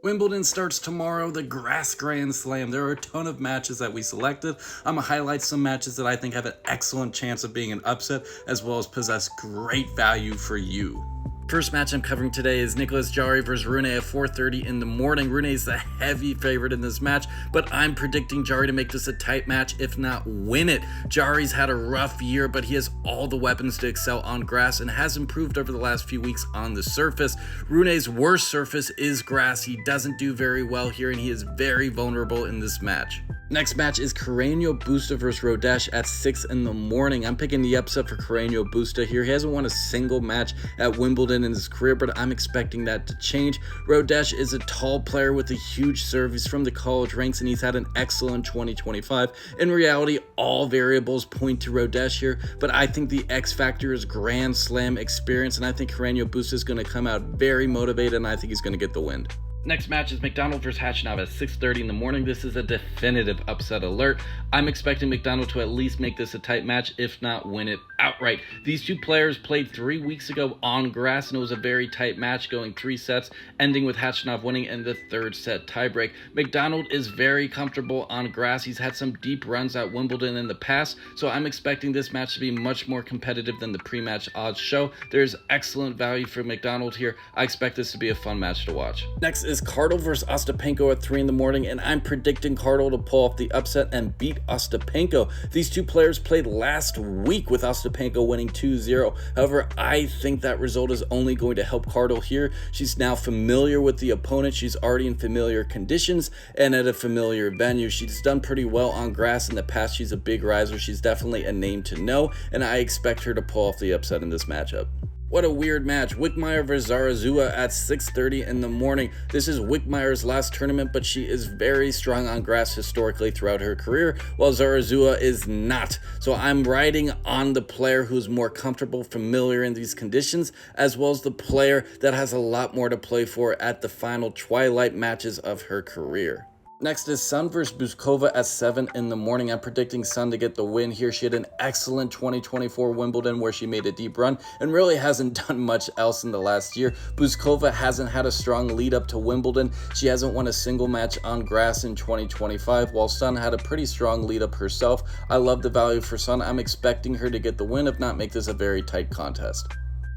Wimbledon starts tomorrow, the Grass Grand Slam. There are a ton of matches that we selected. I'm going to highlight some matches that I think have an excellent chance of being an upset, as well as possess great value for you. First match I'm covering today is Nicolas Jarry versus Rune at 4:30 in the morning. Rune is the heavy favorite in this match, but I'm predicting Jarry to make this a tight match, if not win it. Jarry's had a rough year, but he has all the weapons to excel on grass and has improved over the last few weeks on the surface. Rune's worst surface is grass. He doesn't do very well here, and he is very vulnerable in this match. Next match is Carreño Busta versus Rodesh at 6 in the morning. I'm picking the upset for Carreño Busta here. He hasn't won a single match at Wimbledon in his career, but I'm expecting that to change. Rodesh is a tall player with a huge serve. He's from the college ranks, and he's had an excellent 2025. In reality, all variables point to Rodesh here, but I think the X factor is Grand Slam experience, and I think Carreño Busta is going to come out very motivated, and I think he's going to get the win. Next match is McDonald versus Khachanov at 6:30 in the morning. This is a definitive upset alert. I'm expecting McDonald to at least make this a tight match, if not win it outright. These two players played 3 weeks ago on grass, and it was a very tight match, going 3 sets, ending with Khachanov winning in the 3rd set tiebreak. McDonald is very comfortable on grass. He's had some deep runs at Wimbledon in the past, so I'm expecting this match to be much more competitive than the pre-match odds show. There's excellent value for McDonald here. I expect this to be a fun match to watch. Next is Cardle versus Ostapenko at 3 in the morning, and I'm predicting Cardle to pull off the upset and beat Ostapenko. These two players played last week with Ostapenko winning 2-0. However, I think that result is only going to help Cardle here. She's now familiar with the opponent. She's already in familiar conditions and at a familiar venue. She's done pretty well on grass in the past. She's a big riser. She's definitely a name to know, and I expect her to pull off the upset in this matchup. What a weird match. Wickmeyer versus Zarazua at 6:30 in the morning. This is Wickmeyer's last tournament, but she is very strong on grass historically throughout her career, while Zarazua is not. So I'm riding on the player who's more comfortable, familiar in these conditions, as well as the player that has a lot more to play for at the final twilight matches of her career. Next is Sun versus Buzkova at 7 in the morning. I'm predicting Sun to get the win here. She had an excellent 2024 Wimbledon where she made a deep run and really hasn't done much else in the last year. Buzkova hasn't had a strong lead up to Wimbledon. She hasn't won a single match on grass in 2025, while Sun had a pretty strong lead up herself. I love the value for Sun. I'm expecting her to get the win, if not make this a very tight contest.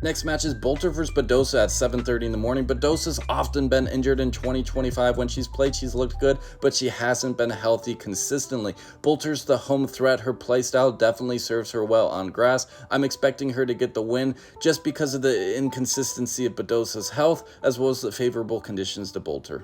Next match is Bolter versus Badosa at 7:30 in the morning. Badosa's often been injured in 2025. When she's played, she's looked good, but she hasn't been healthy consistently. Bolter's the home threat. Her playstyle definitely serves her well on grass. I'm expecting her to get the win just because of the inconsistency of Badosa's health, as well as the favorable conditions to Bolter.